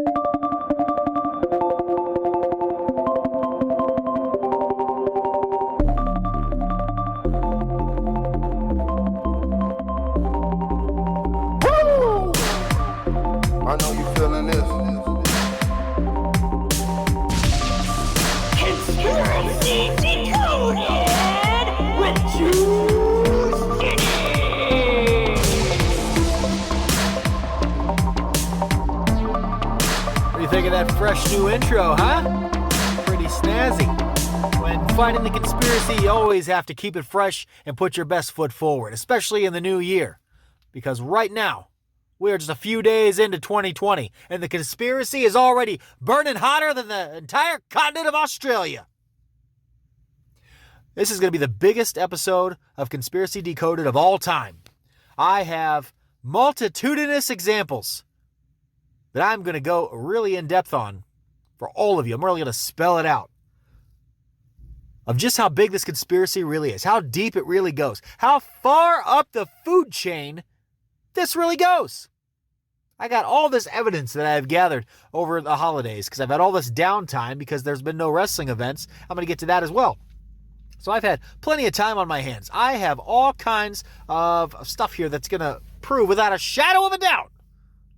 I know you feeling this. Conspiracy Decoded with Juiceman. What do you think of that fresh new intro, huh? Pretty snazzy. When fighting the conspiracy, you always have to keep it fresh and put your best foot forward, especially in the new year. Because right now, we are just a few days into 2020, and the conspiracy is already burning hotter than the entire continent of Australia. This is going to be the biggest episode of Conspiracy Decoded of all time. I have multitudinous examples that I'm going to go really in depth on for all of you. I'm really going to spell it out of just how big this conspiracy really is, how deep it really goes, how far up the food chain this really goes. I got all this evidence that I've gathered over the holidays because I've had all this downtime because there's been no wrestling events. I'm going to get to that as well. So I've had plenty of time on my hands. I have all kinds of stuff here that's going to prove without a shadow of a doubt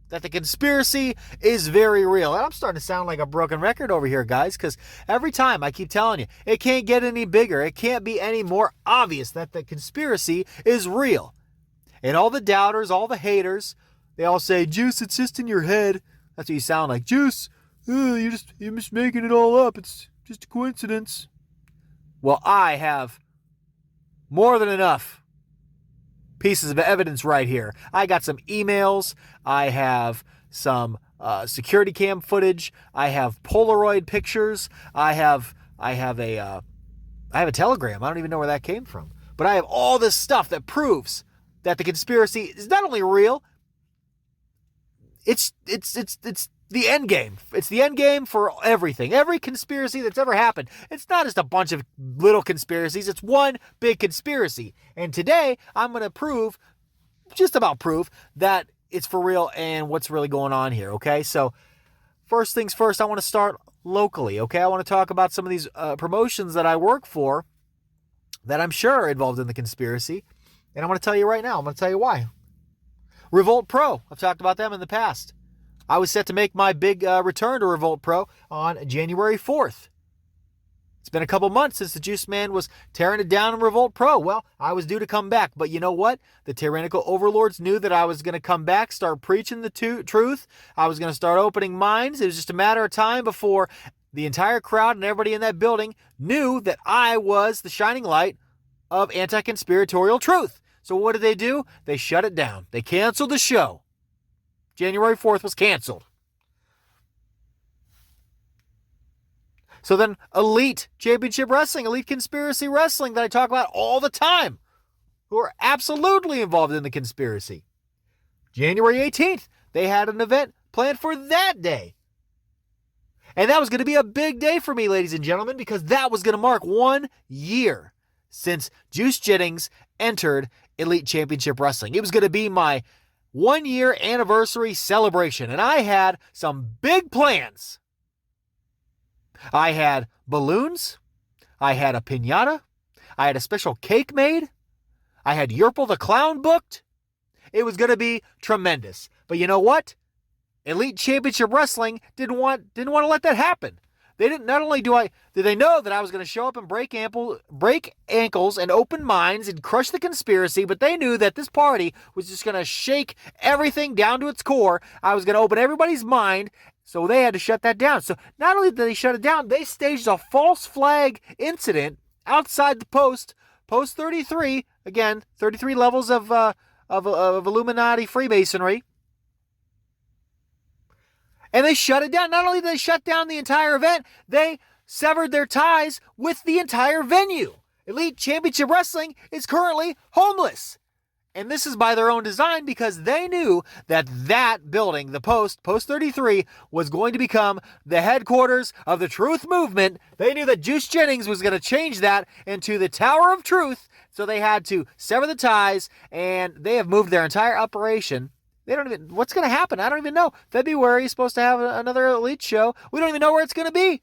that the conspiracy is very real. And I'm starting to sound like a broken record over here, guys, because every time I keep telling you, it can't get any bigger. It can't be any more obvious that the conspiracy is real. And all the doubters, all the haters, they all say, Juice, it's just in your head. That's what you sound like. Juice, you're just making it all up. It's just a coincidence. Well, I have more than enough pieces of evidence right here. I got some emails. I have some security cam footage. I have Polaroid pictures. I have a telegram. I don't even know where that came from. But I have all this stuff that proves that the conspiracy is not only real, it's the end game. It's the end game for everything. Every conspiracy that's ever happened. It's not just a bunch of little conspiracies. It's one big conspiracy. And today, I'm going to just about prove that it's for real and what's really going on here, okay? So, first things first, I want to start locally, okay? I want to talk about some of these promotions that I work for that I'm sure are involved in the conspiracy. And I'm going to tell you right now. I'm going to tell you why. Revolt Pro. I've talked about them in the past. I was set to make my big return to Revolt Pro on January 4th. It's been a couple months since the Juiceman was tearing it down in Revolt Pro. Well, I was due to come back. But you know what? The tyrannical overlords knew that I was going to come back, start preaching the truth. I was going to start opening minds. It was just a matter of time before the entire crowd and everybody in that building knew that I was the shining light of anti-conspiratorial truth. So what did they do? They shut it down. They canceled the show. January 4th was canceled. So then Elite Championship Wrestling, Elite Conspiracy Wrestling that I talk about all the time, who are absolutely involved in the conspiracy. January 18th, they had an event planned for that day. And that was going to be a big day for me, ladies and gentlemen, because that was going to mark 1 year since Juice Jennings entered Elite Championship Wrestling. It was going to be my 1 year anniversary celebration, and I had some big plans. I had balloons. I had a piñata. I had a special cake made. I had Yerple the Clown booked. It was going to be tremendous. But you know what? Elite Championship Wrestling didn't want to let that happen. They didn't. Not only did they know that I was going to show up and break ankles and open minds and crush the conspiracy, but they knew that this party was just going to shake everything down to its core. I was going to open everybody's mind, so they had to shut that down. So not only did they shut it down, they staged a false flag incident outside the post 33. Again, 33 levels of Illuminati Freemasonry. And they shut it down. Not only did they shut down the entire event, they severed their ties with the entire venue. Elite Championship Wrestling is currently homeless. And this is by their own design because they knew that that building, the Post 33, was going to become the headquarters of the Truth Movement. They knew that Juice Jennings was going to change that into the Tower of Truth. So they had to sever the ties, and they have moved their entire operation They don't even, what's going to happen? I don't even know. February is supposed to have another Elite show. We don't even know where it's going to be.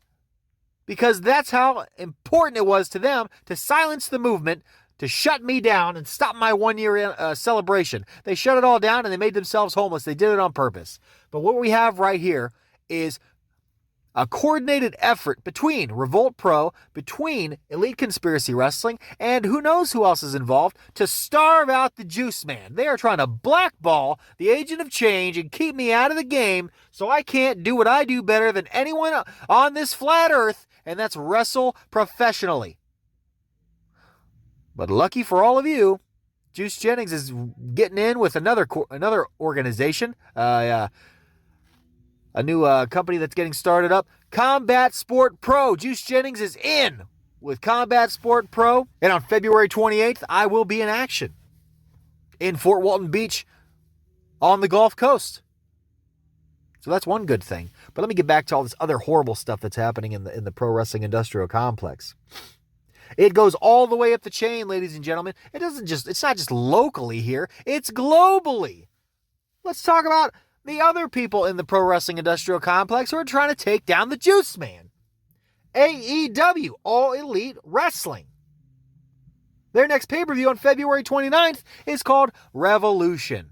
Because that's how important it was to them to silence the movement, to shut me down and stop my 1-year celebration. They shut it all down and they made themselves homeless. They did it on purpose. But what we have right here is a coordinated effort between Revolt Pro, between Elite Conspiracy Wrestling, and who knows who else is involved to starve out the Juiceman. They are trying to blackball the Agent of Change and keep me out of the game so I can't do what I do better than anyone on this flat earth, and that's wrestle professionally. But lucky for all of you, Juice Jennings is getting in with another organization, a new company that's getting started up, Combat Sport Pro. Juice Jennings is in with Combat Sport Pro. And on February 28th, I will be in action in Fort Walton Beach on the Gulf Coast. So that's one good thing. But let me get back to all this other horrible stuff that's happening in the pro wrestling industrial complex. It goes all the way up the chain, ladies and gentlemen. It's not just locally here, it's globally. Let's talk about the other people in the pro wrestling industrial complex who are trying to take down the Juiceman. AEW, All Elite Wrestling. Their next pay-per-view on February 29th is called Revolution.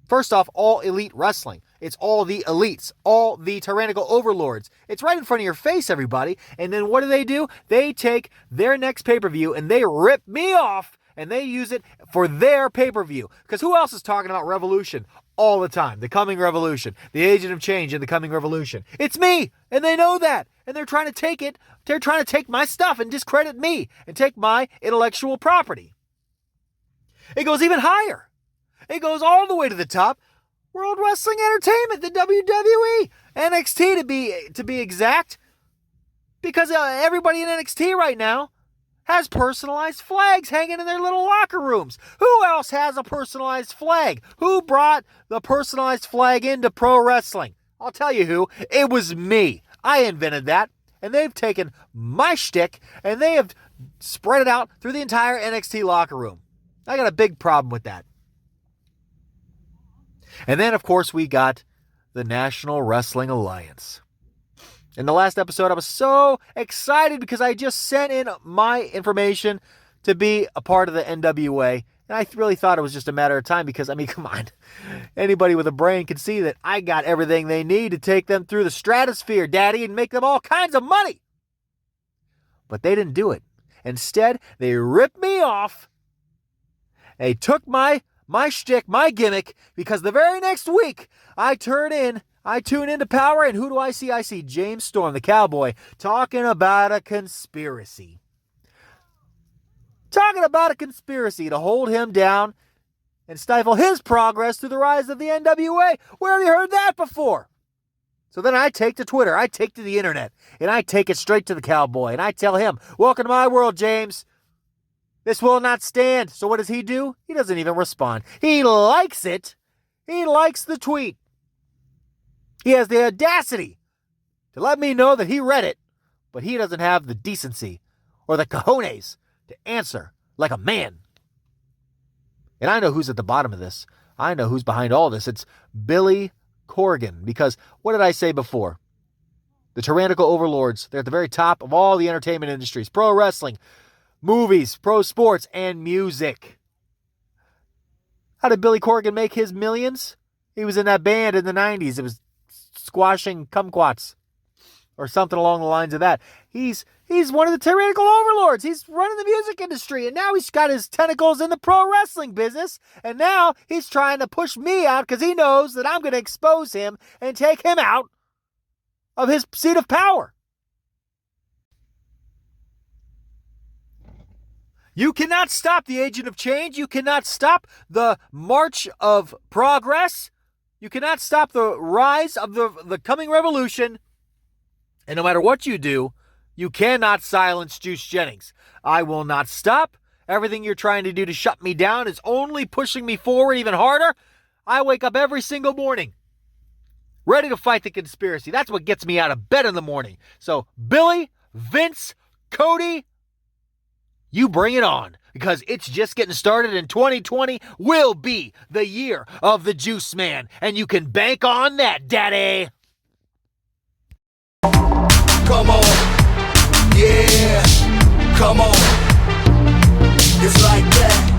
First off, All Elite Wrestling. It's all the elites, all the tyrannical overlords. It's right in front of your face, everybody. And then what do? They take their next pay-per-view and they rip me off and they use it for their pay-per-view. Because who else is talking about Revolution all the time? The coming revolution. The Agent of Change in the coming revolution. It's me! And they know that. And they're trying to take it. They're trying to take my stuff and discredit me and take my intellectual property. It goes even higher. It goes all the way to the top. World Wrestling Entertainment, the WWE, NXT to be exact, because everybody in NXT right now has personalized flags hanging in their little locker rooms. Who else has a personalized flag? Who brought the personalized flag into pro wrestling? I'll tell you who. It was me. I invented that, and they've taken my shtick and they have spread it out through the entire NXT locker room. I got a big problem with that. And then, of course, we got the National Wrestling Alliance. In the last episode, I was so excited because I just sent in my information to be a part of the NWA. And I really thought it was just a matter of time because, I mean, come on. Anybody with a brain can see that I got everything they need to take them through the stratosphere, Daddy, and make them all kinds of money. But they didn't do it. Instead, they ripped me off. They took my shtick, my gimmick, because the very next week I tune into Power, and who do I see? I see James Storm, the cowboy, talking about a conspiracy. Talking about a conspiracy to hold him down and stifle his progress through the rise of the NWA. Where have you heard that before? So then I take to Twitter, I take to the internet, and I take it straight to the cowboy, and I tell him, welcome to my world, James. This will not stand. So what does he do? He doesn't even respond. He likes it. He likes the tweet. He has the audacity to let me know that he read it, but he doesn't have the decency or the cojones to answer like a man. And I know who's at the bottom of this. I know who's behind all this. It's Billy Corgan. Because what did I say before? The tyrannical overlords, they're at the very top of all the entertainment industries. Pro wrestling, movies, pro sports, and music. How did Billy Corgan make his millions? He was in that band in the 90s. It was Squashing Kumquats or something along the lines of that. He's one of the tyrannical overlords. He's running the music industry, and now he's got his tentacles in the pro wrestling business, and now he's trying to push me out because he knows that I'm going to expose him and take him out of his seat of power. You cannot stop the Agent of Change. You cannot stop the march of progress. You cannot stop the rise of the coming revolution. And no matter what you do, you cannot silence Juice Jennings. I will not stop. Everything you're trying to do to shut me down is only pushing me forward even harder. I wake up every single morning ready to fight the conspiracy. That's what gets me out of bed in the morning. So, Billy, Vince, Cody, you bring it on. because it's just getting started, and 2020 will be the year of the Juiceman, and you can bank on that, daddy. Come on, yeah, come on. It's like that.